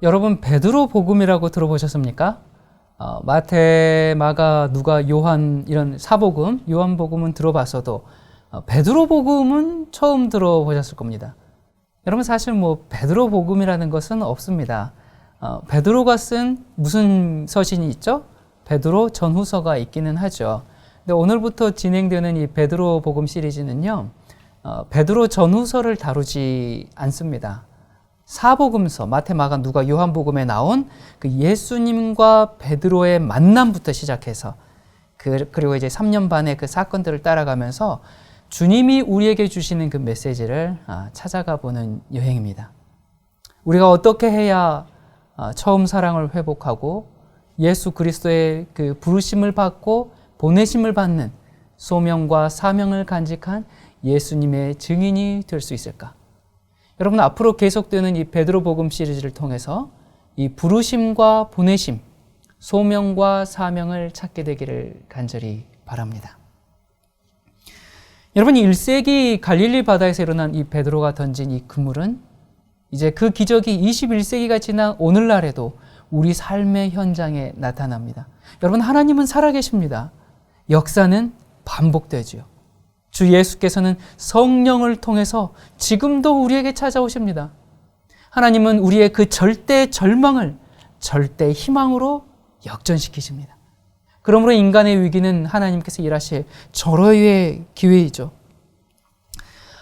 여러분 베드로 복음이라고 들어보셨습니까? 마태, 마가, 누가, 요한 이런 사복음, 요한복음은 들어봤어도 베드로 복음은 처음 들어보셨을 겁니다. 여러분 사실 뭐 베드로 복음이라는 것은 없습니다. 베드로가 쓴 무슨 서신이 있죠? 베드로 전후서가 있기는 하죠. 근데 오늘부터 진행되는 이 베드로 복음 시리즈는요, 베드로 전후서를 다루지 않습니다. 사복음서, 마태, 마가, 누가, 요한복음에 나온 그 예수님과 베드로의 만남부터 시작해서 그리고 이제 3년 반의 그 사건들을 따라가면서 주님이 우리에게 주시는 그 메시지를 찾아가 보는 여행입니다. 우리가 어떻게 해야 처음 사랑을 회복하고 예수 그리스도의 그 부르심을 받고 보내심을 받는 소명과 사명을 간직한 예수님의 증인이 될 수 있을까? 여러분 앞으로 계속되는 이 베드로 복음 시리즈를 통해서 이 부르심과 보내심, 소명과 사명을 찾게 되기를 간절히 바랍니다. 여러분 1세기 갈릴리 바다에서 일어난 이 베드로가 던진 이 그물은 이제 그 기적이 21세기가 지난 오늘날에도 우리 삶의 현장에 나타납니다. 여러분 하나님은 살아계십니다. 역사는 반복되지요. 주 예수께서는 성령을 통해서 지금도 우리에게 찾아오십니다. 하나님은 우리의 그 절대 절망을 절대 희망으로 역전시키십니다. 그러므로 인간의 위기는 하나님께서 일하실 절호의 기회이죠.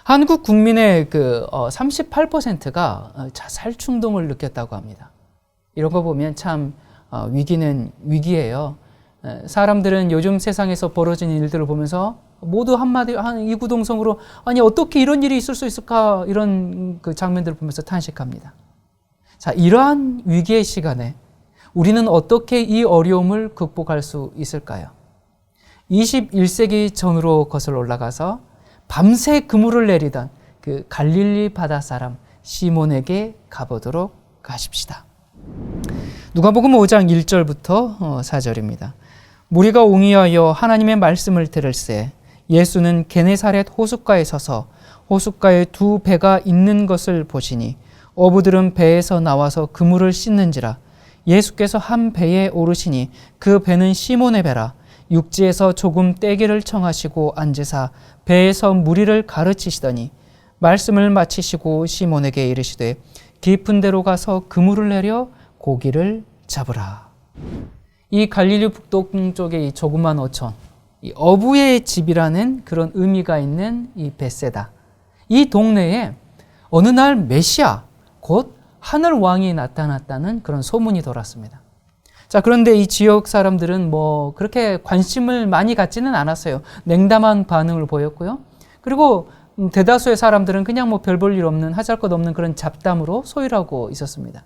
한국 국민의 그 38%가 자살 충동을 느꼈다고 합니다. 이런 거 보면 참 위기는 위기예요. 사람들은 요즘 세상에서 벌어진 일들을 보면서 모두 한마디 이구동성으로 아니 어떻게 이런 일이 있을 수 있을까 이런 그 장면들을 보면서 탄식합니다. 자, 이러한 위기의 시간에 우리는 어떻게 이 어려움을 극복할 수 있을까요? 21세기 전으로 거슬러 올라가서 밤새 그물을 내리던 그 갈릴리 바다 사람 시몬에게 가보도록 하십시다. 누가복음 5장 1절부터 4절입니다. 무리가 옹이하여 하나님의 말씀을 들을새 예수는 게네사렛 호숫가에 서서 호숫가에 두 배가 있는 것을 보시니 어부들은 배에서 나와서 그물을 씻는지라. 예수께서 한 배에 오르시니 그 배는 시몬의 배라. 육지에서 조금 떼기를 청하시고 앉으사 배에서 무리를 가르치시더니 말씀을 마치시고 시몬에게 이르시되 깊은 데로 가서 그물을 내려 고기를 잡으라. 이 갈릴리 북동쪽의 이 조그만 어촌, 이 어부의 집이라는 그런 의미가 있는 이 벳세다. 이 동네에 어느 날 메시아, 곧 하늘 왕이 나타났다는 그런 소문이 돌았습니다. 자, 그런데 이 지역 사람들은 뭐 그렇게 관심을 많이 갖지는 않았어요. 냉담한 반응을 보였고요. 그리고 대다수의 사람들은 그냥 뭐 별 볼 일 없는 하잘것없는 그런 잡담으로 소일하고 있었습니다.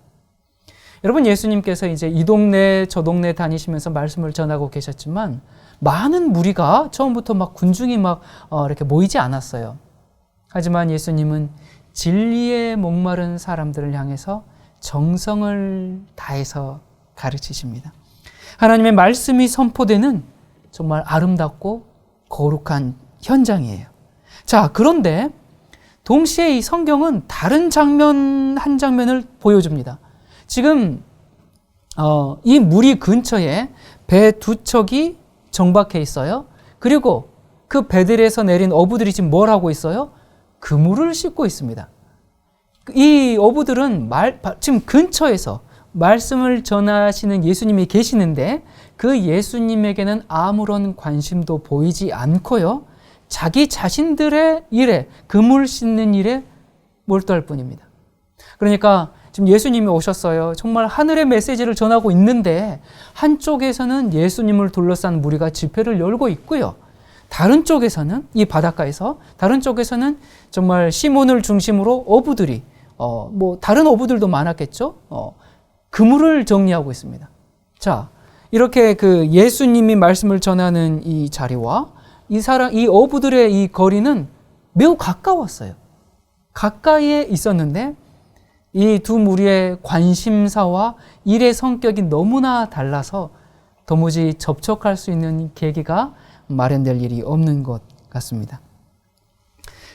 여러분 예수님께서 이제 이 동네 저 동네 다니시면서 말씀을 전하고 계셨지만 많은 무리가 처음부터 막 군중이 막 이렇게 모이지 않았어요. 하지만 예수님은 진리에 목마른 사람들을 향해서 정성을 다해서 가르치십니다. 하나님의 말씀이 선포되는 정말 아름답고 거룩한 현장이에요. 자, 그런데 동시에 이 성경은 다른 장면 한 장면을 보여줍니다. 지금 이 무리 근처에 배 두 척이 정박해 있어요. 그리고 그 배들에서 내린 어부들이 지금 뭘 하고 있어요? 그물을 씻고 있습니다. 이 어부들은 지금 근처에서 말씀을 전하시는 예수님이 계시는데 그 예수님에게는 아무런 관심도 보이지 않고요. 자기 자신들의 일에, 그물 씻는 일에 몰두할 뿐입니다. 그러니까 지금 예수님이 오셨어요. 정말 하늘의 메시지를 전하고 있는데 한쪽에서는 예수님을 둘러싼 무리가 집회를 열고 있고요. 다른 쪽에서는 이 바닷가에서 다른 쪽에서는 정말 시몬을 중심으로 어부들이 뭐 다른 어부들도 많았겠죠. 그물을 정리하고 있습니다. 자, 이렇게 그 예수님이 말씀을 전하는 이 자리와 이 어부들의 이 거리는 매우 가까웠어요. 가까이에 있었는데 이 두 무리의 관심사와 일의 성격이 너무나 달라서 도무지 접촉할 수 있는 계기가 마련될 일이 없는 것 같습니다.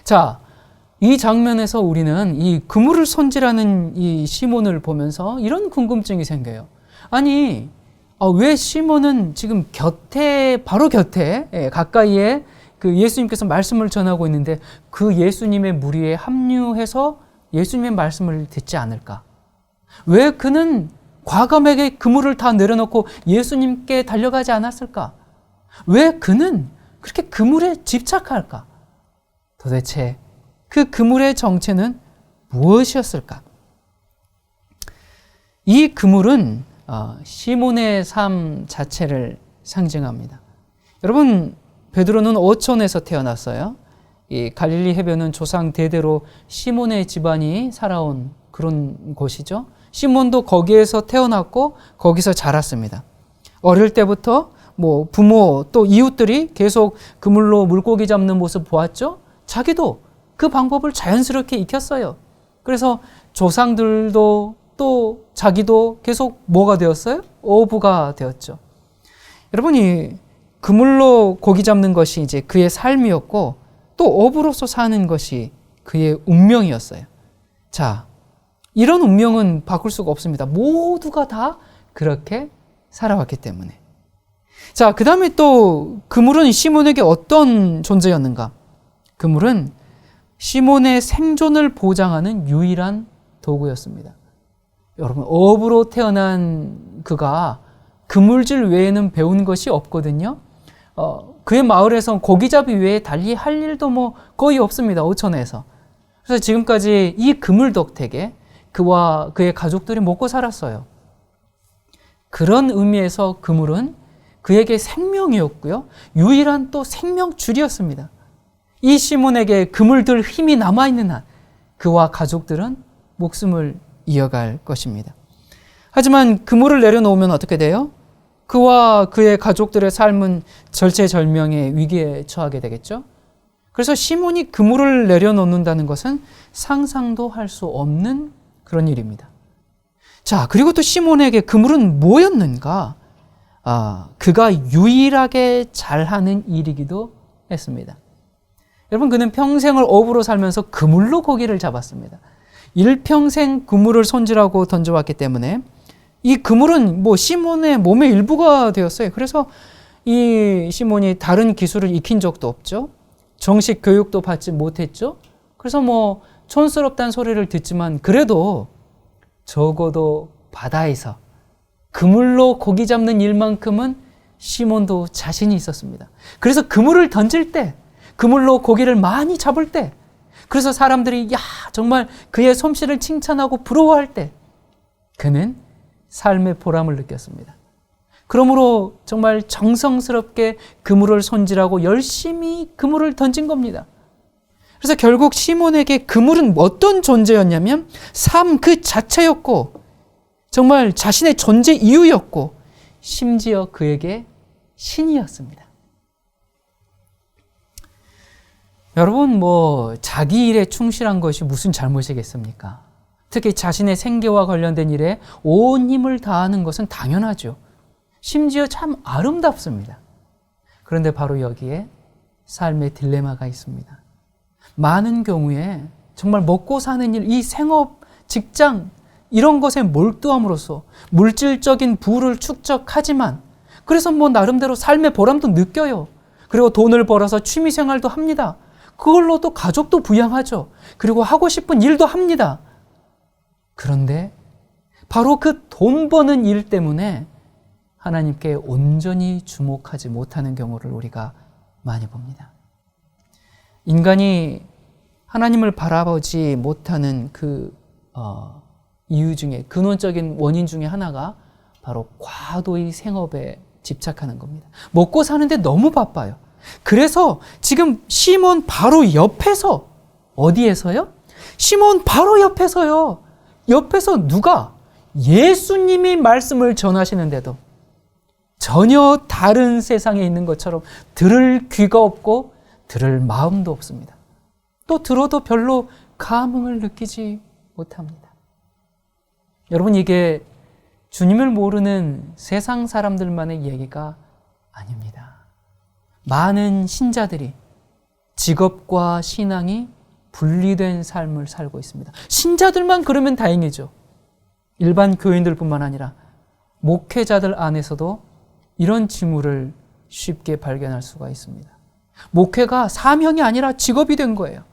자, 이 장면에서 우리는 이 그물을 손질하는 이 시몬을 보면서 이런 궁금증이 생겨요. 아니, 왜 시몬은 지금 바로 곁에, 가까이에 그 예수님께서 말씀을 전하고 있는데 그 예수님의 무리에 합류해서 예수님의 말씀을 듣지 않을까? 왜 그는 과감하게 그물을 다 내려놓고 예수님께 달려가지 않았을까? 왜 그는 그렇게 그물에 집착할까? 도대체 그 그물의 정체는 무엇이었을까? 이 그물은 시몬의 삶 자체를 상징합니다. 여러분, 베드로는 어촌에서 태어났어요. 이 갈릴리 해변은 조상 대대로 시몬의 집안이 살아온 그런 곳이죠. 시몬도 거기에서 태어났고 거기서 자랐습니다. 어릴 때부터 부모 또 이웃들이 계속 그물로 물고기 잡는 모습 보았죠. 자기도 그 방법을 자연스럽게 익혔어요. 그래서 조상들도 또 자기도 계속 뭐가 되었어요? 어부가 되었죠. 여러분이 그물로 고기 잡는 것이 이제 그의 삶이었고 또 어부로서 사는 것이 그의 운명이었어요. 자, 이런 운명은 바꿀 수가 없습니다. 모두가 다 그렇게 살아왔기 때문에. 자, 그 다음에 또 그물은 시몬에게 어떤 존재였는가? 그물은 시몬의 생존을 보장하는 유일한 도구였습니다. 여러분, 어부로 태어난 그가 그물질 외에는 배운 것이 없거든요. 그의 마을에선 고기잡이 외에 달리 할 일도 거의 없습니다. 어촌에서. 그래서 지금까지 이 그물 덕택에 그와 그의 가족들이 먹고 살았어요. 그런 의미에서 그물은 그에게 생명이었고요. 유일한 또 생명줄이었습니다. 이 시몬에게 그물 들 힘이 남아있는 한 그와 가족들은 목숨을 이어갈 것입니다. 하지만 그물을 내려놓으면 어떻게 돼요? 그와 그의 가족들의 삶은 절체절명의 위기에 처하게 되겠죠. 그래서 시몬이 그물을 내려놓는다는 것은 상상도 할 수 없는 그런 일입니다. 자, 그리고 또 시몬에게 그물은 뭐였는가? 그가 유일하게 잘하는 일이기도 했습니다. 여러분, 그는 평생을 어부로 살면서 그물로 고기를 잡았습니다. 일평생 그물을 손질하고 던져왔기 때문에 이 그물은 시몬의 몸의 일부가 되었어요. 그래서 이 시몬이 다른 기술을 익힌 적도 없죠. 정식 교육도 받지 못했죠. 그래서 촌스럽다는 소리를 듣지만 그래도 적어도 바다에서 그물로 고기 잡는 일만큼은 시몬도 자신이 있었습니다. 그래서 그물을 던질 때, 그물로 고기를 많이 잡을 때, 그래서 사람들이 정말 그의 솜씨를 칭찬하고 부러워할 때 그는 삶의 보람을 느꼈습니다. 그러므로 정말 정성스럽게 그물을 손질하고 열심히 그물을 던진 겁니다. 그래서 결국 시몬에게 그물은 어떤 존재였냐면 삶 그 자체였고 정말 자신의 존재 이유였고 심지어 그에게 신이었습니다. 여러분, 자기 일에 충실한 것이 무슨 잘못이겠습니까? 특히 자신의 생계와 관련된 일에 온 힘을 다하는 것은 당연하죠. 심지어 참 아름답습니다. 그런데 바로 여기에 삶의 딜레마가 있습니다. 많은 경우에 정말 먹고 사는 일, 이 생업, 직장 이런 것에 몰두함으로써 물질적인 부를 축적하지만 그래서 나름대로 삶의 보람도 느껴요. 그리고 돈을 벌어서 취미생활도 합니다. 그걸로 또 가족도 부양하죠. 그리고 하고 싶은 일도 합니다. 그런데 바로 그 돈 버는 일 때문에 하나님께 온전히 주목하지 못하는 경우를 우리가 많이 봅니다. 인간이 하나님을 바라보지 못하는 그 이유 중에 근원적인 원인 중에 하나가 바로 과도의 생업에 집착하는 겁니다. 먹고 사는데 너무 바빠요. 그래서 지금 시몬 바로 옆에서 어디에서요? 시몬 바로 옆에서요. 옆에서 누가? 예수님이 말씀을 전하시는데도 전혀 다른 세상에 있는 것처럼 들을 귀가 없고 들을 마음도 없습니다. 또 들어도 별로 감흥을 느끼지 못합니다. 여러분, 이게 주님을 모르는 세상 사람들만의 얘기가 아닙니다. 많은 신자들이 직업과 신앙이 분리된 삶을 살고 있습니다. 신자들만 그러면 다행이죠. 일반 교인들뿐만 아니라 목회자들 안에서도 이런 징후를 쉽게 발견할 수가 있습니다. 목회가 사명이 아니라 직업이 된 거예요.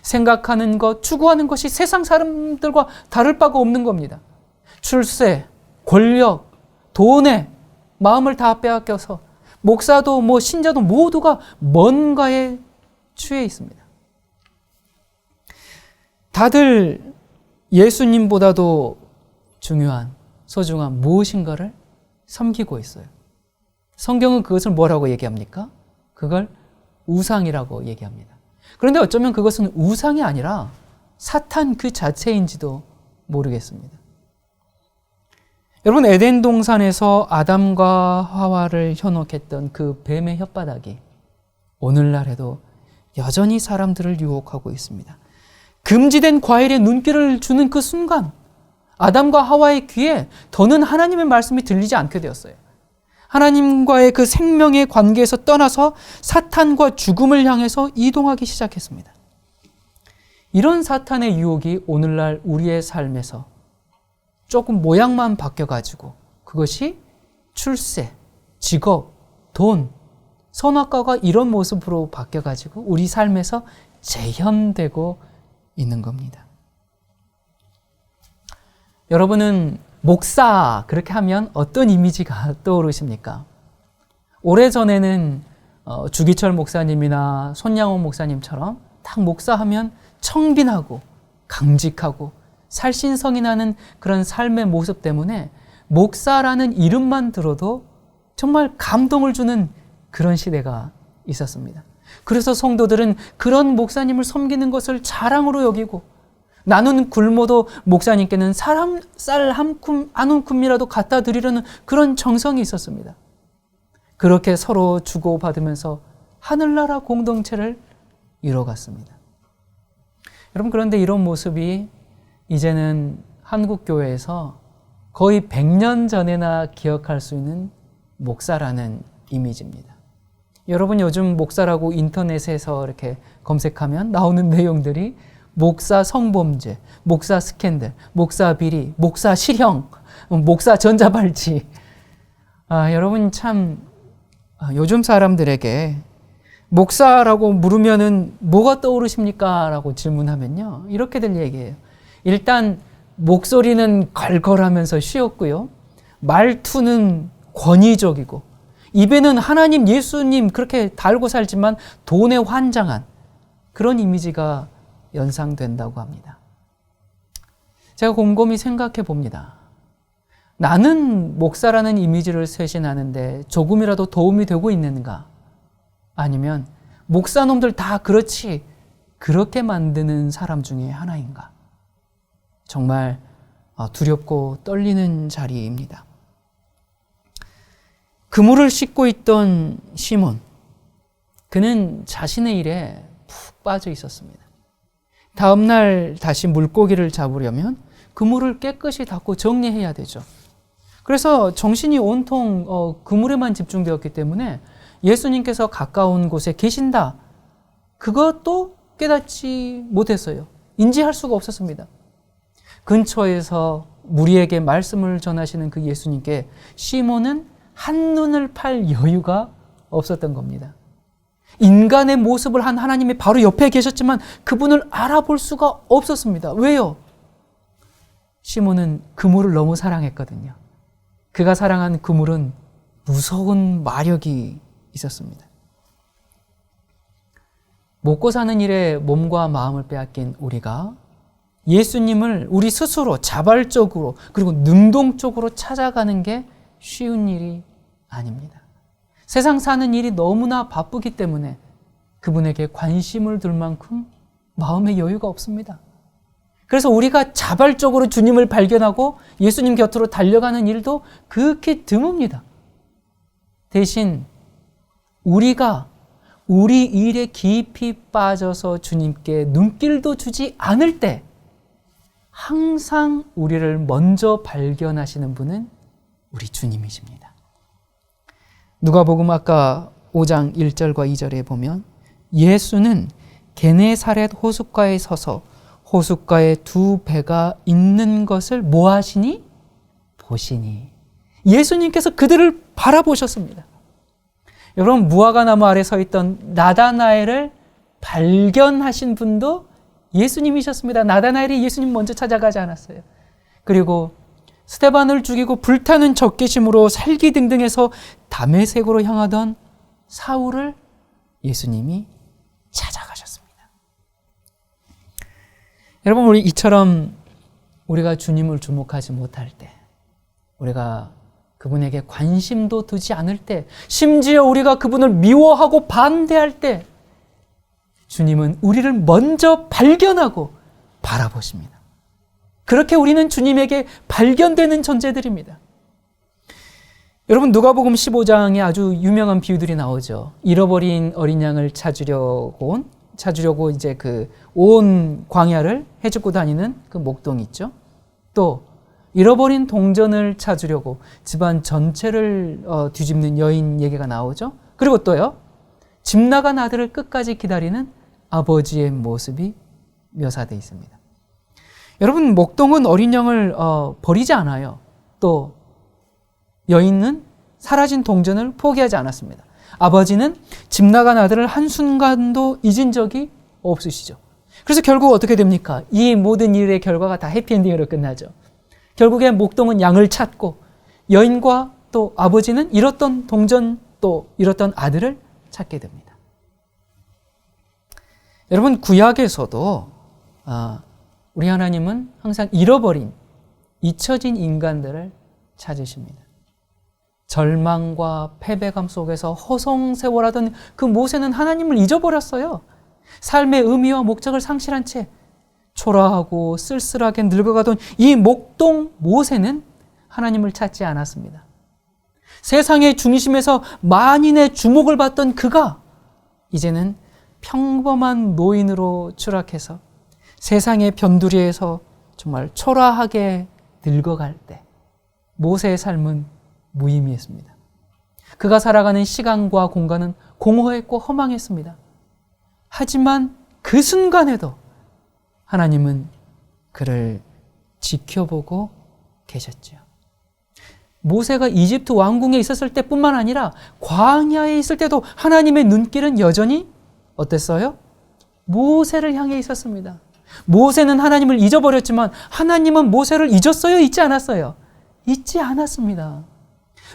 생각하는 것, 추구하는 것이 세상 사람들과 다를 바가 없는 겁니다. 출세, 권력, 돈에 마음을 다 빼앗겨서 목사도 신자도 모두가 뭔가에 취해 있습니다. 다들 예수님보다도 중요한, 소중한 무엇인가를 섬기고 있어요. 성경은 그것을 뭐라고 얘기합니까? 그걸 우상이라고 얘기합니다. 그런데 어쩌면 그것은 우상이 아니라 사탄 그 자체인지도 모르겠습니다. 여러분, 에덴 동산에서 아담과 하와를 현혹했던 그 뱀의 혓바닥이 오늘날에도 여전히 사람들을 유혹하고 있습니다. 금지된 과일에 눈길을 주는 그 순간 아담과 하와의 귀에 더는 하나님의 말씀이 들리지 않게 되었어요. 하나님과의 그 생명의 관계에서 떠나서 사탄과 죽음을 향해서 이동하기 시작했습니다. 이런 사탄의 유혹이 오늘날 우리의 삶에서 조금 모양만 바뀌어가지고 그것이 출세, 직업, 돈, 선악과가 이런 모습으로 바뀌어가지고 우리 삶에서 재현되고 있는 겁니다. 여러분은 목사 그렇게 하면 어떤 이미지가 떠오르십니까? 오래전에는 주기철 목사님이나 손양원 목사님처럼 딱 목사하면 청빈하고 강직하고 살신성이 나는 그런 삶의 모습 때문에 목사라는 이름만 들어도 정말 감동을 주는 그런 시대가 있었습니다. 그래서 성도들은 그런 목사님을 섬기는 것을 자랑으로 여기고 나는 굶어도 목사님께는 쌀 한 움큼이라도 갖다 드리려는 그런 정성이 있었습니다. 그렇게 서로 주고받으면서 하늘나라 공동체를 이뤄갔습니다. 여러분, 그런데 이런 모습이 이제는 한국교회에서 거의 100년 전에나 기억할 수 있는 목사라는 이미지입니다. 여러분, 요즘 목사라고 인터넷에서 이렇게 검색하면 나오는 내용들이 목사 성범죄, 목사 스캔들, 목사 비리, 목사 실형, 목사 전자발찌. 여러분 참 요즘 사람들에게 목사라고 물으면은 뭐가 떠오르십니까? 라고 질문하면요, 이렇게들 얘기해요. 일단 목소리는 걸걸하면서 쉬웠고요, 말투는 권위적이고, 입에는 하나님, 예수님 그렇게 달고 살지만 돈에 환장한 그런 이미지가 연상된다고 합니다. 제가 곰곰이 생각해 봅니다. 나는 목사라는 이미지를 쇄신하는데 조금이라도 도움이 되고 있는가? 아니면 목사놈들 다 그렇지, 그렇게 만드는 사람 중에 하나인가? 정말 두렵고 떨리는 자리입니다. 그물을 씻고 있던 시몬, 그는 자신의 일에 푹 빠져 있었습니다. 다음 날 다시 물고기를 잡으려면 그물을 깨끗이 닦고 정리해야 되죠. 그래서 정신이 온통 그물에만 집중되었기 때문에 예수님께서 가까운 곳에 계신다, 그것도 깨닫지 못했어요. 인지할 수가 없었습니다. 근처에서 무리에게 말씀을 전하시는 그 예수님께 시몬은 한눈을 팔 여유가 없었던 겁니다. 인간의 모습을 한 하나님이 바로 옆에 계셨지만 그분을 알아볼 수가 없었습니다. 왜요? 시몬은 그물을 너무 사랑했거든요. 그가 사랑한 그물은 무서운 마력이 있었습니다. 먹고 사는 일에 몸과 마음을 빼앗긴 우리가 예수님을 우리 스스로 자발적으로 그리고 능동적으로 찾아가는 게 쉬운 일이 아닙니다. 세상 사는 일이 너무나 바쁘기 때문에 그분에게 관심을 둘 만큼 마음의 여유가 없습니다. 그래서 우리가 자발적으로 주님을 발견하고 예수님 곁으로 달려가는 일도 극히 드뭅니다. 대신 우리가 우리 일에 깊이 빠져서 주님께 눈길도 주지 않을 때 항상 우리를 먼저 발견하시는 분은 우리 주님이십니다. 누가복음 아까 5장 1절과 2절에 보면 예수는 게네사렛 호숫가에 서서 호숫가에 두 배가 있는 것을 뭐 하시니? 보시니. 예수님께서 그들을 바라보셨습니다. 여러분, 무화과 나무 아래 서 있던 나다나엘을 발견하신 분도 예수님이셨습니다. 나다나엘이 예수님 먼저 찾아가지 않았어요. 그리고 스데반을 죽이고 불타는 적개심으로 살기등등해서 다메섹으로 향하던 사울을 예수님이 찾아가셨습니다. 여러분, 우리 이처럼 우리가 주님을 주목하지 못할 때, 우리가 그분에게 관심도 두지 않을 때, 심지어 우리가 그분을 미워하고 반대할 때, 주님은 우리를 먼저 발견하고 바라보십니다. 그렇게 우리는 주님에게 발견되는 존재들입니다. 여러분, 누가복음 15장에 아주 유명한 비유들이 나오죠. 잃어버린 어린 양을 찾으려고 이제 그 온 광야를 헤집고 다니는 그 목동이 있죠. 또 잃어버린 동전을 찾으려고 집안 전체를 뒤집는 여인 얘기가 나오죠. 그리고 또요, 집 나간 아들을 끝까지 기다리는 아버지의 모습이 묘사되어 있습니다. 여러분, 목동은 어린 양을 버리지 않아요. 또 여인은 사라진 동전을 포기하지 않았습니다. 아버지는 집 나간 아들을 한순간도 잊은 적이 없으시죠. 그래서 결국 어떻게 됩니까? 이 모든 일의 결과가 다 해피엔딩으로 끝나죠. 결국에 목동은 양을 찾고 여인과 또 아버지는 잃었던 동전, 또 잃었던 아들을 찾게 됩니다. 여러분, 구약에서도 우리 하나님은 항상 잃어버린, 잊혀진 인간들을 찾으십니다. 절망과 패배감 속에서 허송세월하던 그 모세는 하나님을 잊어버렸어요. 삶의 의미와 목적을 상실한 채 초라하고 쓸쓸하게 늙어가던 이 목동 모세는 하나님을 찾지 않았습니다. 세상의 중심에서 만인의 주목을 받던 그가 이제는 평범한 노인으로 추락해서 세상의 변두리에서 정말 초라하게 늙어갈 때 모세의 삶은 무의미했습니다. 그가 살아가는 시간과 공간은 공허했고 허망했습니다. 하지만 그 순간에도 하나님은 그를 지켜보고 계셨죠. 모세가 이집트 왕궁에 있었을 때뿐만 아니라 광야에 있을 때도 하나님의 눈길은 여전히 어땠어요? 모세를 향해 있었습니다. 모세는 하나님을 잊어버렸지만 하나님은 모세를 잊었어요? 잊지 않았어요? 잊지 않았습니다.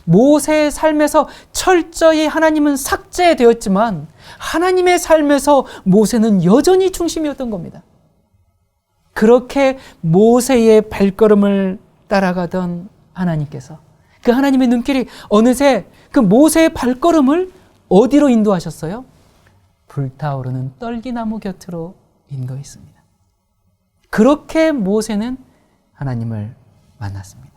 모세의 삶에서 철저히 하나님은 삭제되었지만 하나님의 삶에서 모세는 여전히 중심이었던 겁니다. 그렇게 모세의 발걸음을 따라가던 하나님께서 그 하나님의 눈길이 어느새 그 모세의 발걸음을 어디로 인도하셨어요? 불타오르는 떨기나무 곁으로 인도했습니다. 그렇게 모세는 하나님을 만났습니다.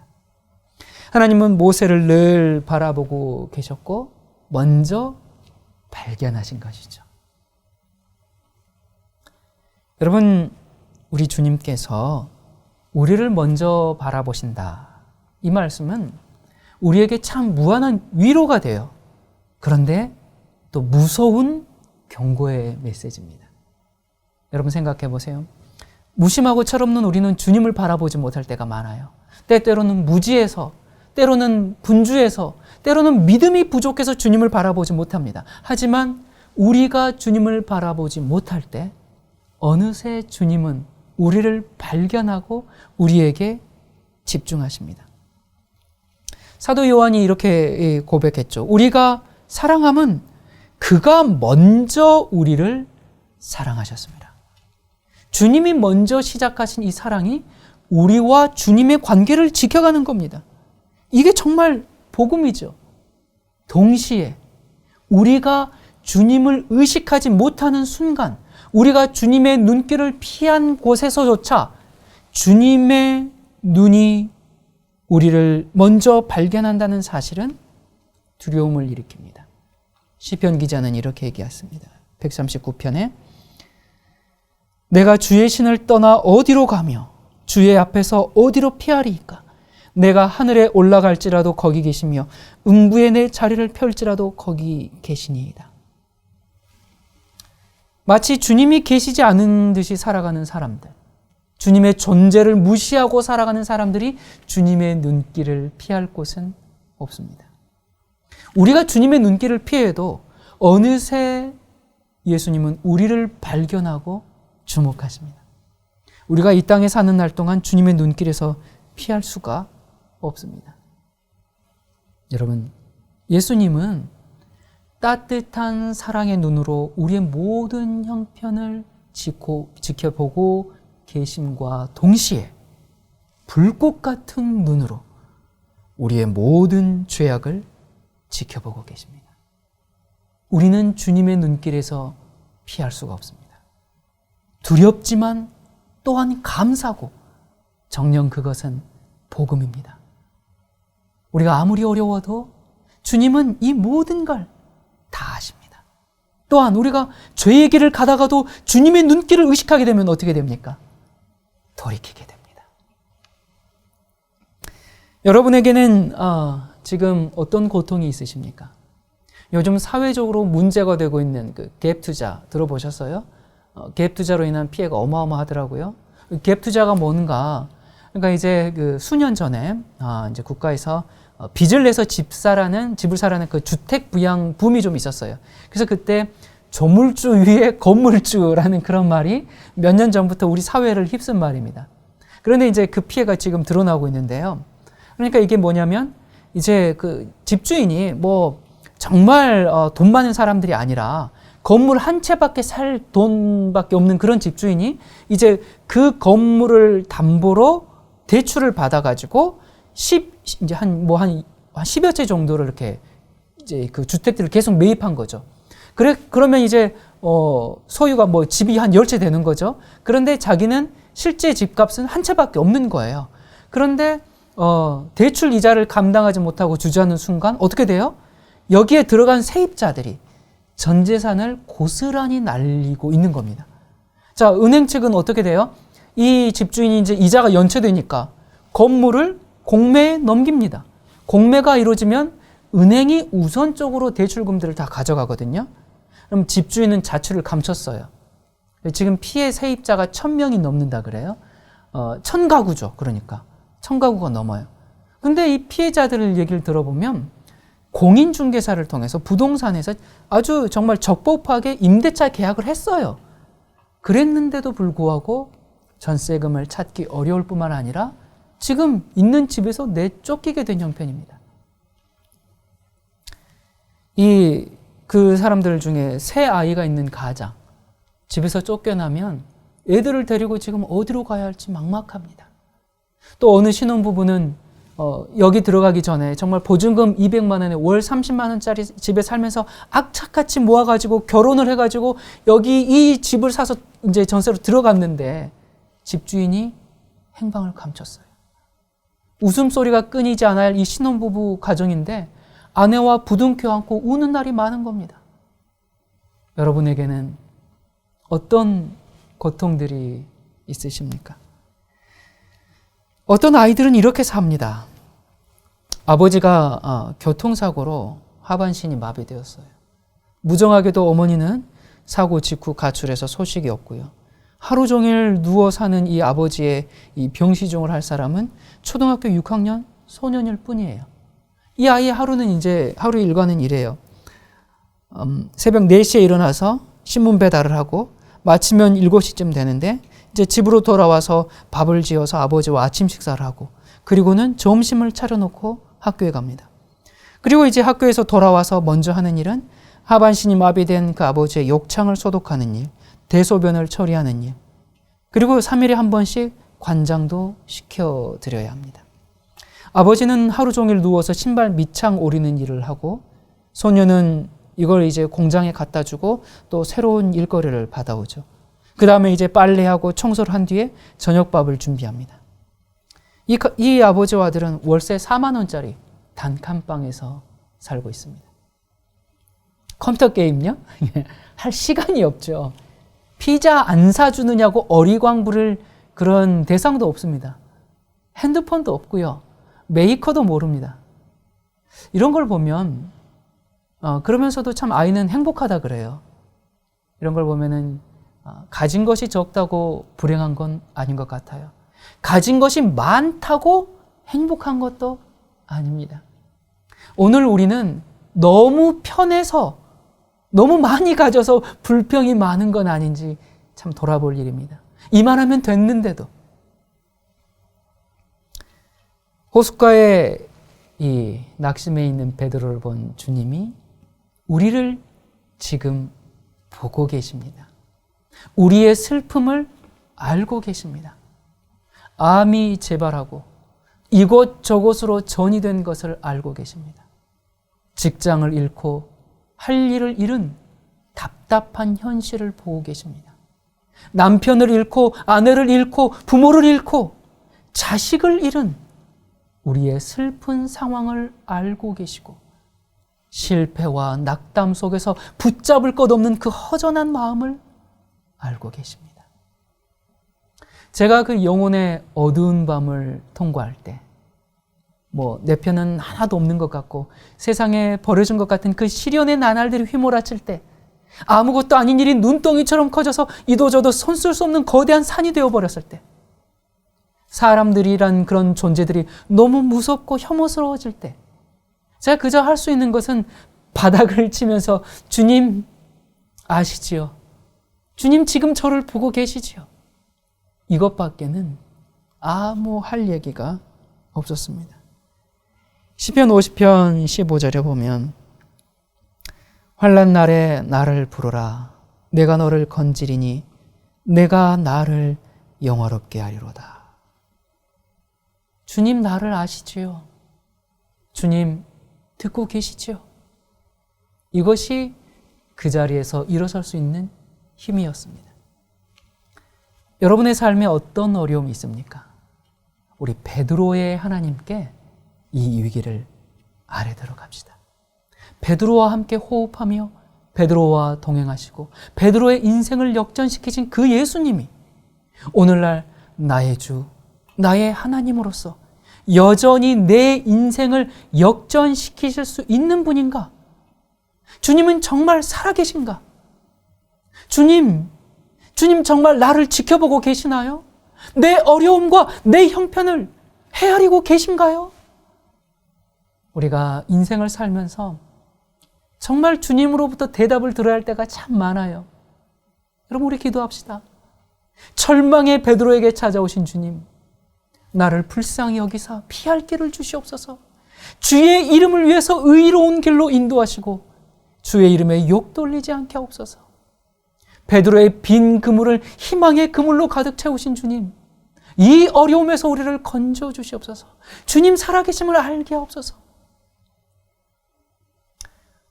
하나님은 모세를 늘 바라보고 계셨고 먼저 발견하신 것이죠. 여러분, 우리 주님께서 우리를 먼저 바라보신다. 이 말씀은 우리에게 참 무한한 위로가 돼요. 그런데 또 무서운 경고의 메시지입니다. 여러분 생각해 보세요. 무심하고 철없는 우리는 주님을 바라보지 못할 때가 많아요. 때때로는 무지해서, 때로는 분주해서, 때로는 믿음이 부족해서 주님을 바라보지 못합니다. 하지만 우리가 주님을 바라보지 못할 때 어느새 주님은 우리를 발견하고 우리에게 집중하십니다. 사도 요한이 이렇게 고백했죠. 우리가 사랑함은 그가 먼저 우리를 사랑하셨습니다. 주님이 먼저 시작하신 이 사랑이 우리와 주님의 관계를 지켜가는 겁니다. 이게 정말 복음이죠. 동시에 우리가 주님을 의식하지 못하는 순간, 우리가 주님의 눈길을 피한 곳에서조차 주님의 눈이 우리를 먼저 발견한다는 사실은 두려움을 일으킵니다. 시편 기자는 이렇게 얘기했습니다. 139편에 내가 주의 신을 떠나 어디로 가며 주의 앞에서 어디로 피하리이까? 내가 하늘에 올라갈지라도 거기 계시며 음부에 내 자리를 펼지라도 거기 계시니이다. 마치 주님이 계시지 않은 듯이 살아가는 사람들, 주님의 존재를 무시하고 살아가는 사람들이 주님의 눈길을 피할 곳은 없습니다. 우리가 주님의 눈길을 피해도 어느새 예수님은 우리를 발견하고 주목하십니다. 우리가 이 땅에 사는 날 동안 주님의 눈길에서 피할 수가 없습니다. 여러분, 예수님은 따뜻한 사랑의 눈으로 우리의 모든 형편을 지켜보고 계심과 동시에 불꽃 같은 눈으로 우리의 모든 죄악을 지켜보고 계십니다. 우리는 주님의 눈길에서 피할 수가 없습니다. 두렵지만 또한 감사고 정녕 그것은 복음입니다. 우리가 아무리 어려워도 주님은 이 모든 걸 다 아십니다. 또한 우리가 죄의 길을 가다가도 주님의 눈길을 의식하게 되면 어떻게 됩니까? 돌이키게 됩니다. 여러분에게는 지금 어떤 고통이 있으십니까? 요즘 사회적으로 문제가 되고 있는 그 갭 투자 들어보셨어요? 갭 투자로 인한 피해가 어마어마하더라고요. 갭 투자가 뭔가? 그러니까 이제 그 수년 전에 이제 국가에서 빚을 내서 집을 사라는 그 주택 부양 붐이 좀 있었어요. 그래서 그때 조물주 위에 건물주라는 그런 말이 몇 년 전부터 우리 사회를 휩쓴 말입니다. 그런데 이제 그 피해가 지금 드러나고 있는데요. 그러니까 이게 뭐냐면 이제 그 집주인이 뭐 정말 돈 많은 사람들이 아니라 건물 한 채밖에 살 돈밖에 없는 그런 집주인이 이제 그 건물을 담보로 대출을 받아가지고 이제 한 10여 채 정도를 이렇게 이제 그 주택들을 계속 매입한 거죠. 그러면 이제 소유가 뭐 집이 한 10채 되는 거죠. 그런데 자기는 실제 집값은 한 채밖에 없는 거예요. 그런데 대출 이자를 감당하지 못하고 주저하는 순간 어떻게 돼요? 여기에 들어간 세입자들이 전 재산을 고스란히 날리고 있는 겁니다. 자, 은행 측은 어떻게 돼요? 이 집주인이 이제 이자가 연체되니까 건물을 공매에 넘깁니다. 공매가 이루어지면 은행이 우선적으로 대출금들을 다 가져가거든요. 그럼 집주인은 자취를 감췄어요. 지금 피해 세입자가 1000명이 넘는다 그래요. 1000가구죠. 그러니까 1000가구가 넘어요. 근데 이 피해자들 얘기를 들어보면 공인중개사를 통해서 부동산에서 아주 정말 적법하게 임대차 계약을 했어요. 그랬는데도 불구하고 전세금을 찾기 어려울 뿐만 아니라 지금 있는 집에서 내쫓기게 된 형편입니다. 그 사람들 중에 새 아이가 있는 가장, 집에서 쫓겨나면 애들을 데리고 지금 어디로 가야 할지 막막합니다. 또 어느 신혼부부는 여기 들어가기 전에 정말 보증금 200만 원에 월 30만 원짜리 집에 살면서 악착같이 모아가지고 결혼을 해가지고 여기 이 집을 사서 이제 전세로 들어갔는데 집주인이 행방을 감췄어요. 웃음소리가 끊이지 않아야 할 이 신혼부부 가정인데 아내와 부둥켜 안고 우는 날이 많은 겁니다. 여러분에게는 어떤 고통들이 있으십니까? 어떤 아이들은 이렇게 삽니다. 아버지가 교통사고로 하반신이 마비되었어요. 무정하게도 어머니는 사고 직후 가출해서 소식이 없고요. 하루 종일 누워 사는 이 아버지의 이 병시종을 할 사람은 초등학교 6학년 소년일 뿐이에요. 이 아이의 하루 일과는 이래요. 새벽 4시에 일어나서 신문 배달을 하고 마치면 7시쯤 되는데 이제 집으로 돌아와서 밥을 지어서 아버지와 아침 식사를 하고 그리고는 점심을 차려놓고 학교에 갑니다. 그리고 이제 학교에서 돌아와서 먼저 하는 일은 하반신이 마비된 그 아버지의 욕창을 소독하는 일, 대소변을 처리하는 일, 그리고 3일에 한 번씩 관장도 시켜드려야 합니다. 아버지는 하루 종일 누워서 신발 밑창 오리는 일을 하고 소녀는 이걸 이제 공장에 갖다 주고 또 새로운 일거리를 받아오죠. 그 다음에 이제 빨래하고 청소를 한 뒤에 저녁밥을 준비합니다. 이 아버지와 아들은 월세 4만 원짜리 단칸방에서 살고 있습니다. 컴퓨터 게임요? 할 시간이 없죠. 피자 안 사주느냐고 어리광 부릴 그런 대상도 없습니다. 핸드폰도 없고요. 메이커도 모릅니다. 이런 걸 보면 그러면서도 참 아이는 행복하다 그래요. 이런 걸 보면은 가진 것이 적다고 불행한 건 아닌 것 같아요. 가진 것이 많다고 행복한 것도 아닙니다. 오늘 우리는 너무 편해서 너무 많이 가져서 불평이 많은 건 아닌지 참 돌아볼 일입니다. 이만하면 됐는데도. 호숫가에 이 낙심해 있는 베드로를 본 주님이 우리를 지금 보고 계십니다. 우리의 슬픔을 알고 계십니다. 암이 재발하고 이곳저곳으로 전이 된 것을 알고 계십니다. 직장을 잃고 할 일을 잃은 답답한 현실을 보고 계십니다. 남편을 잃고 아내를 잃고 부모를 잃고 자식을 잃은 우리의 슬픈 상황을 알고 계시고 실패와 낙담 속에서 붙잡을 것 없는 그 허전한 마음을 알고 계십니다. 제가 그 영혼의 어두운 밤을 통과할 때 내 편은 하나도 없는 것 같고 세상에 버려진 것 같은 그 시련의 나날들이 휘몰아칠 때 아무것도 아닌 일이 눈덩이처럼 커져서 이도저도 손쓸 수 없는 거대한 산이 되어버렸을 때 사람들이란 그런 존재들이 너무 무섭고 혐오스러워질 때 제가 그저 할 수 있는 것은 바닥을 치면서 주님 아시지요? 주님 지금 저를 보고 계시지요? 이것밖에는 아무 할 얘기가 없었습니다. 시편 50편 15절에 보면 환난 날에 나를 부르라 내가 너를 건지리니 내가 나를 영화롭게 하리로다. 주님 나를 아시지요? 주님 듣고 계시지요? 이것이 그 자리에서 일어설 수 있는 힘이었습니다. 여러분의 삶에 어떤 어려움이 있습니까? 우리 베드로의 하나님께 이 위기를 아래 들어갑시다. 베드로와 함께 호흡하며 베드로와 동행하시고 베드로의 인생을 역전시키신 그 예수님이 오늘날 나의 주, 나의 하나님으로서 여전히 내 인생을 역전시키실 수 있는 분인가? 주님은 정말 살아계신가? 주님 정말 나를 지켜보고 계시나요? 내 어려움과 내 형편을 헤아리고 계신가요? 우리가 인생을 살면서 정말 주님으로부터 대답을 들어야 할 때가 참 많아요. 여러분 우리 기도합시다. 절망의 베드로에게 찾아오신 주님, 나를 불쌍히 여기사 피할 길을 주시옵소서. 주의 이름을 위해서 의로운 길로 인도하시고 주의 이름에 욕 돌리지 않게 하옵소서. 베드로의 빈 그물을 희망의 그물로 가득 채우신 주님, 이 어려움에서 우리를 건져 주시옵소서. 주님 살아계심을 알게 하옵소서.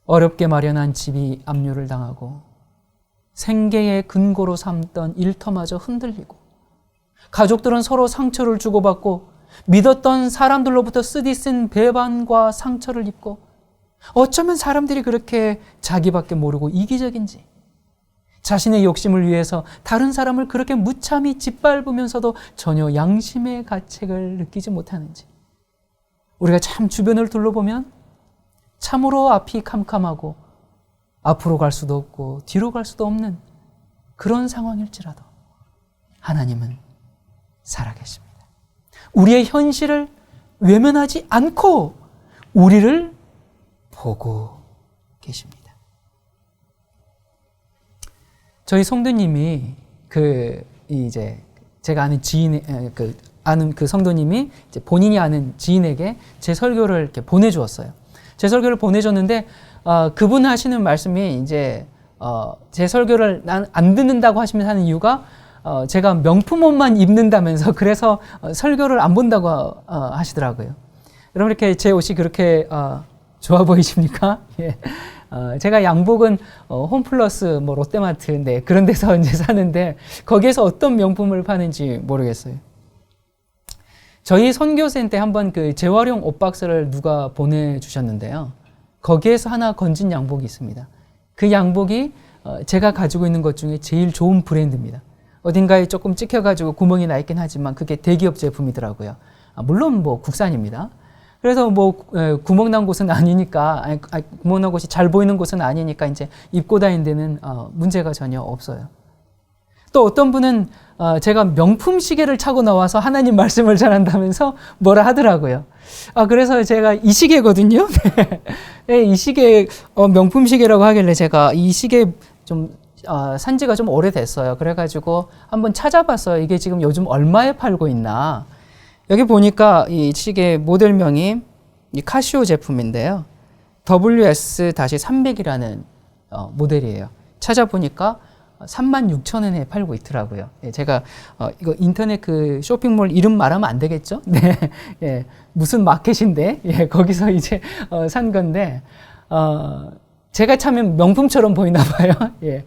어렵게 마련한 집이 압류를 당하고 생계의 근거로 삼던 일터마저 흔들리고 가족들은 서로 상처를 주고받고 믿었던 사람들로부터 쓰디쓴 배반과 상처를 입고 어쩌면 사람들이 그렇게 자기밖에 모르고 이기적인지 자신의 욕심을 위해서 다른 사람을 그렇게 무참히 짓밟으면서도 전혀 양심의 가책을 느끼지 못하는지 우리가 참 주변을 둘러보면 참으로 앞이 캄캄하고 앞으로 갈 수도 없고 뒤로 갈 수도 없는 그런 상황일지라도 하나님은 살아계십니다. 우리의 현실을 외면하지 않고 우리를 보고 계십니다. 저희 성도님이 제가 아는 아는 그 성도님이 이제 본인이 아는 지인에게 제 설교를 이렇게 보내주었어요. 제 설교를 보내줬는데 그분 하시는 말씀이 이제 제 설교를 난 안 듣는다고 하시면서 하는 이유가 제가 명품 옷만 입는다면서 그래서 설교를 안 본다고 하시더라고요. 여러분 이렇게 제 옷이 그렇게 좋아 보이십니까? 예. 제가 양복은 홈플러스 롯데마트 그런 데서 이제 사는데 거기에서 어떤 명품을 파는지 모르겠어요. 저희 선교생 때 한번 그 재활용 옷박스를 누가 보내주셨는데요. 거기에서 하나 건진 양복이 있습니다. 그 양복이 제가 가지고 있는 것 중에 제일 좋은 브랜드입니다. 어딘가에 조금 찍혀가지고 구멍이 나 있긴 하지만 그게 대기업 제품이더라고요. 물론 국산입니다. 그래서 뭐 구멍 난 곳은 아니니까, 구멍 난 곳이 잘 보이는 곳은 아니니까 이제 입고 다니는 데는 문제가 전혀 없어요. 또 어떤 분은 제가 명품 시계를 차고 나와서 하나님 말씀을 전한다면서 뭐라 하더라고요. 그래서 제가 이 시계거든요. 네, 이 시계 명품 시계라고 하길래 제가 이 시계 좀 산지가 좀 오래됐어요. 그래가지고 한번 찾아봤어요. 이게 지금 요즘 얼마에 팔고 있나. 여기 보니까 이 시계 모델명이 이 카시오 제품인데요. WS-300이라는 모델이에요. 찾아보니까 36,000원에 팔고 있더라고요. 예, 제가 이거 인터넷 그 쇼핑몰 이름 말하면 안 되겠죠? 네, 예, 무슨 마켓인데 예, 거기서 이제 산 건데 제가 차면 명품처럼 보이나 봐요. 예,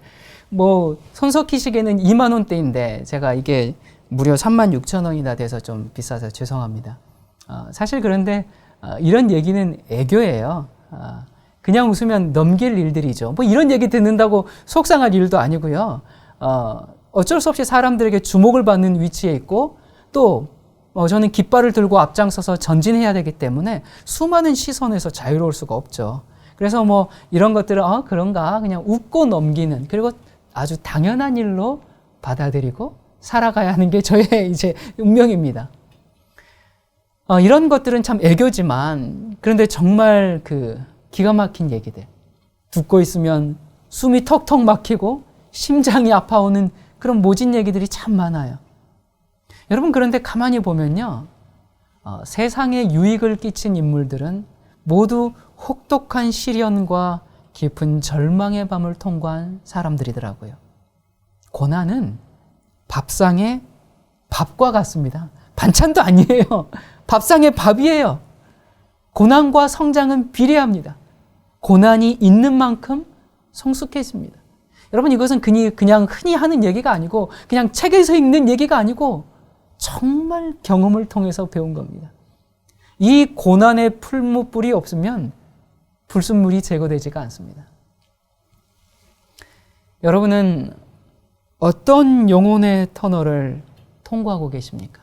뭐 손석희 시계는 2만 원대인데 제가 이게 무려 36,000원이나 돼서 좀 비싸서 죄송합니다. 사실 그런데 이런 얘기는 애교예요. 그냥 웃으면 넘길 일들이죠. 뭐 이런 얘기 듣는다고 속상할 일도 아니고요. 어쩔 수 없이 사람들에게 주목을 받는 위치에 있고 또 저는 깃발을 들고 앞장서서 전진해야 되기 때문에 수많은 시선에서 자유로울 수가 없죠. 그래서 뭐 이런 것들은 그런가 그냥 웃고 넘기는 그리고 아주 당연한 일로 받아들이고 살아가야 하는 게 저의 이제 운명입니다. 이런 것들은 참 애교지만 그런데 정말 기가 막힌 얘기들 듣고 있으면 숨이 턱턱 막히고 심장이 아파오는 그런 모진 얘기들이 참 많아요. 여러분 그런데 가만히 보면요. 세상에 유익을 끼친 인물들은 모두 혹독한 시련과 깊은 절망의 밤을 통과한 사람들이더라고요. 고난은 밥상의 밥과 같습니다. 반찬도 아니에요. 밥상의 밥이에요. 고난과 성장은 비례합니다. 고난이 있는 만큼 성숙해집니다. 여러분 이것은 그냥 흔히 하는 얘기가 아니고 그냥 책에서 읽는 얘기가 아니고 정말 경험을 통해서 배운 겁니다. 이 고난의 풀무불이 없으면 불순물이 제거되지가 않습니다. 여러분은 어떤 영혼의 터널을 통과하고 계십니까?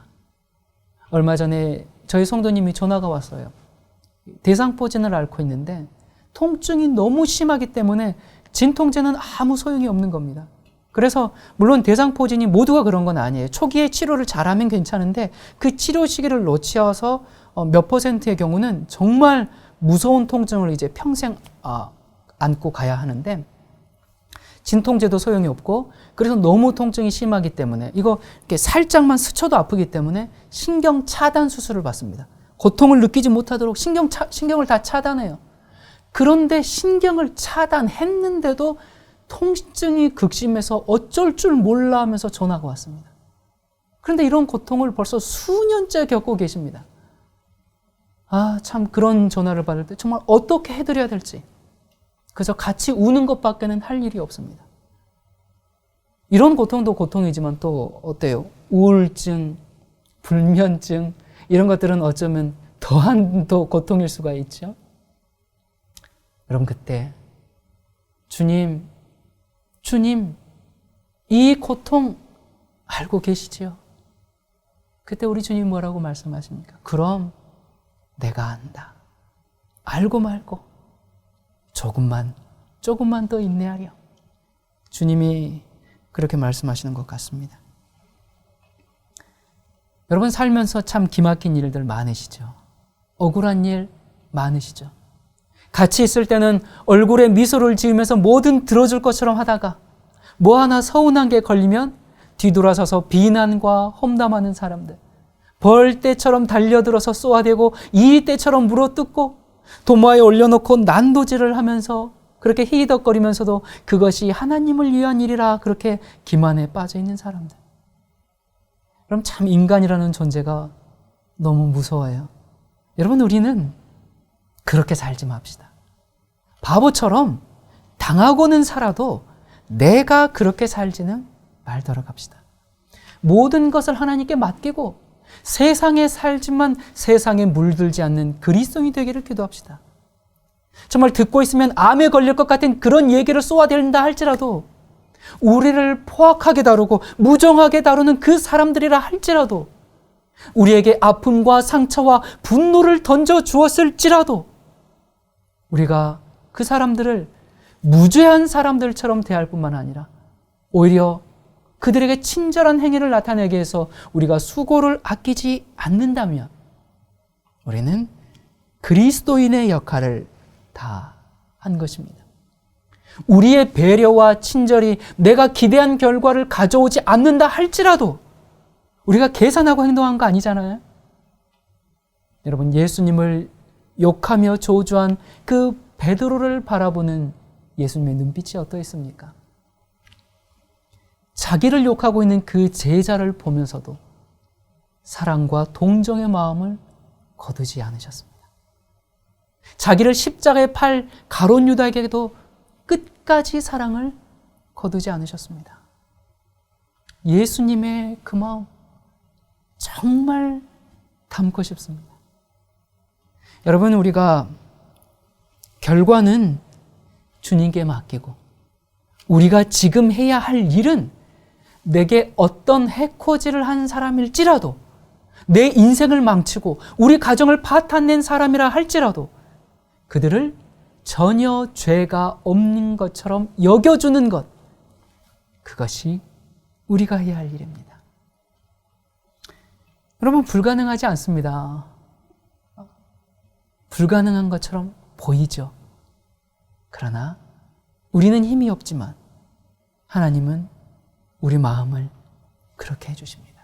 얼마 전에 저희 성도님이 전화가 왔어요. 대상포진을 앓고 있는데 통증이 너무 심하기 때문에 진통제는 아무 소용이 없는 겁니다. 그래서 물론 대상포진이 모두가 그런 건 아니에요. 초기에 치료를 잘하면 괜찮은데 그 치료 시기를 놓치어서 몇 %의 경우는 정말 무서운 통증을 이제 평생 안고 가야 하는데 진통제도 소용이 없고 그래서 너무 통증이 심하기 때문에 이거 이렇게 살짝만 스쳐도 아프기 때문에 신경 차단 수술을 받습니다. 고통을 느끼지 못하도록 신경을 다 차단해요. 그런데 신경을 차단했는데도 통증이 극심해서 어쩔 줄 몰라 하면서 전화가 왔습니다. 그런데 이런 고통을 벌써 수년째 겪고 계십니다. 참 그런 전화를 받을 때 정말 어떻게 해드려야 될지 그래서 같이 우는 것밖에는 할 일이 없습니다. 이런 고통도 고통이지만 또 어때요? 우울증, 불면증 이런 것들은 어쩌면 더한 또 고통일 수가 있죠. 여러분 그때 주님 이 고통 알고 계시지요? 그때 우리 주님 뭐라고 말씀하십니까? 그럼 내가 안다. 알고 말고 조금만 더 인내하렴. 주님이 그렇게 말씀하시는 것 같습니다. 여러분 살면서 참 기막힌 일들 많으시죠? 억울한 일 많으시죠? 같이 있을 때는 얼굴에 미소를 지으면서 뭐든 들어줄 것처럼 하다가 뭐 하나 서운한 게 걸리면 뒤돌아서서 비난과 험담하는 사람들, 벌떼처럼 달려들어서 쏘아대고 이떼처럼 물어뜯고 도마에 올려놓고 난도질을 하면서 그렇게 히덕거리면서도 그것이 하나님을 위한 일이라 그렇게 기만에 빠져 있는 사람들. 그럼 참 인간이라는 존재가 너무 무서워요. 여러분 우리는 그렇게 살지 맙시다. 바보처럼 당하고는 살아도 내가 그렇게 살지는 말도록 합시다. 모든 것을 하나님께 맡기고 세상에 살지만 세상에 물들지 않는 그리스도인이 되기를 기도합시다. 정말 듣고 있으면 암에 걸릴 것 같은 그런 얘기를 쏘아댄다 할지라도 우리를 포악하게 다루고 무정하게 다루는 그 사람들이라 할지라도 우리에게 아픔과 상처와 분노를 던져 주었을지라도 우리가 그 사람들을 무죄한 사람들처럼 대할 뿐만 아니라 오히려 그들에게 친절한 행위를 나타내기 위해서 우리가 수고를 아끼지 않는다면 우리는 그리스도인의 역할을 다 한 것입니다. 우리의 배려와 친절이 내가 기대한 결과를 가져오지 않는다 할지라도 우리가 계산하고 행동한 거 아니잖아요. 여러분, 예수님을 욕하며 저주한 그 베드로를 바라보는 예수님의 눈빛이 어떠했습니까? 자기를 욕하고 있는 그 제자를 보면서도 사랑과 동정의 마음을 거두지 않으셨습니다. 자기를 십자가에 팔 가룟 유다에게도 끝까지 사랑을 거두지 않으셨습니다. 예수님의 그 마음 정말 담고 싶습니다. 여러분, 우리가 결과는 주님께 맡기고 우리가 지금 해야 할 일은 내게 어떤 해코지를 한 사람일지라도 내 인생을 망치고 우리 가정을 파탄낸 사람이라 할지라도 그들을 전혀 죄가 없는 것처럼 여겨주는 것, 그것이 우리가 해야 할 일입니다. 여러분, 불가능하지 않습니다. 불가능한 것처럼 보이죠. 그러나 우리는 힘이 없지만 하나님은 우리 마음을 그렇게 해주십니다.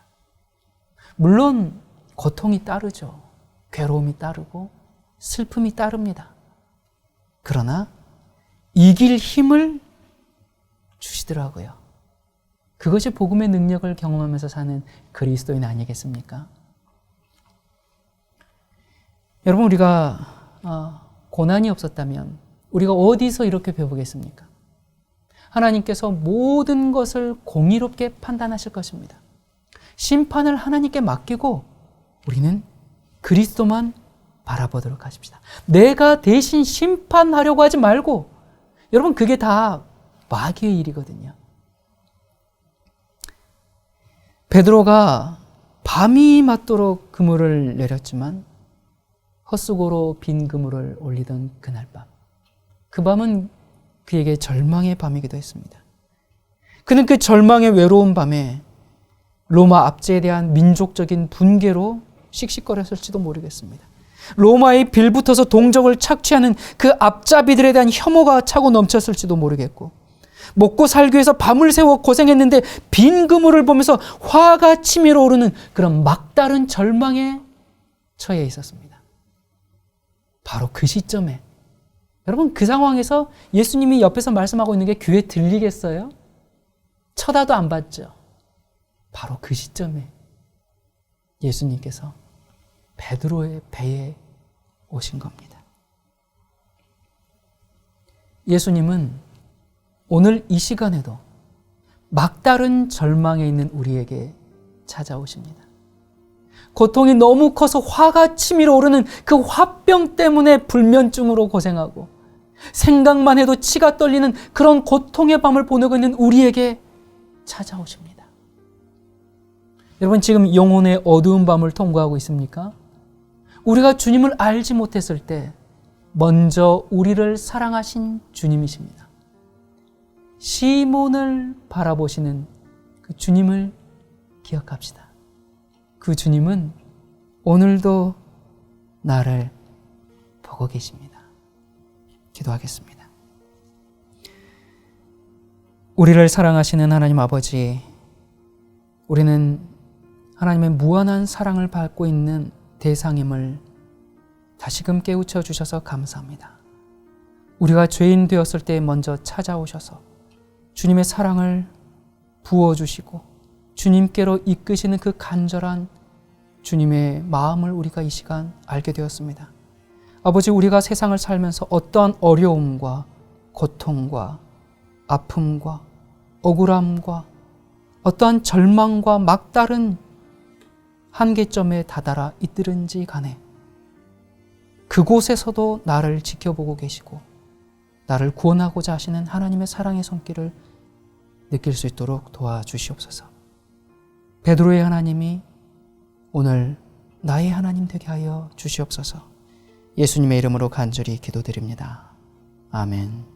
물론 고통이 따르죠. 괴로움이 따르고 슬픔이 따릅니다. 그러나 이길 힘을 주시더라고요. 그것이 복음의 능력을 경험하면서 사는 그리스도인 아니겠습니까? 여러분, 우리가 고난이 없었다면 우리가 어디서 이렇게 배우겠습니까? 하나님께서 모든 것을 공의롭게 판단하실 것입니다. 심판을 하나님께 맡기고 우리는 그리스도만 바라보도록 하십시다. 내가 대신 심판하려고 하지 말고, 여러분, 그게 다 마귀의 일이거든요. 베드로가 밤이 맞도록 그물을 내렸지만 헛수고로 빈 그물을 올리던 그날 밤, 그 밤은 그에게 절망의 밤이기도 했습니다. 그는 그 절망의 외로운 밤에 로마 압제에 대한 민족적인 분개로 씩씩거렸을지도 모르겠습니다. 로마에 빌붙어서 동족을 착취하는 그 앞잡이들에 대한 혐오가 차고 넘쳤을지도 모르겠고, 먹고 살기 위해서 밤을 새워 고생했는데 빈 그물을 보면서 화가 치밀어 오르는 그런 막다른 절망에 처해 있었습니다. 바로 그 시점에, 여러분, 그 상황에서 예수님이 옆에서 말씀하고 있는 게 귀에 들리겠어요? 쳐다도 안 봤죠. 바로 그 시점에 예수님께서 베드로의 배에 오신 겁니다. 예수님은 오늘 이 시간에도 막다른 절망에 있는 우리에게 찾아오십니다. 고통이 너무 커서 화가 치밀어 오르는 그 화병 때문에 불면증으로 고생하고 생각만 해도 치가 떨리는 그런 고통의 밤을 보내고 있는 우리에게 찾아오십니다. 여러분, 지금 영혼의 어두운 밤을 통과하고 있습니까? 우리가 주님을 알지 못했을 때 먼저 우리를 사랑하신 주님이십니다. 시몬을 바라보시는 그 주님을 기억합시다. 그 주님은 오늘도 나를 보고 계십니다. 기도하겠습니다. 우리를 사랑하시는 하나님 아버지, 우리는 하나님의 무한한 사랑을 받고 있는 대상임을 다시금 깨우쳐 주셔서 감사합니다. 우리가 죄인 되었을 때 먼저 찾아오셔서 주님의 사랑을 부어주시고 주님께로 이끄시는 그 간절한 주님의 마음을 우리가 이 시간 알게 되었습니다. 아버지, 우리가 세상을 살면서 어떠한 어려움과 고통과 아픔과 억울함과 어떠한 절망과 막다른 한계점에 다다라 있든지 간에 그곳에서도 나를 지켜보고 계시고 나를 구원하고자 하시는 하나님의 사랑의 손길을 느낄 수 있도록 도와주시옵소서. 베드로의 하나님이 오늘 나의 하나님 되게 하여 주시옵소서. 예수님의 이름으로 간절히 기도드립니다. 아멘.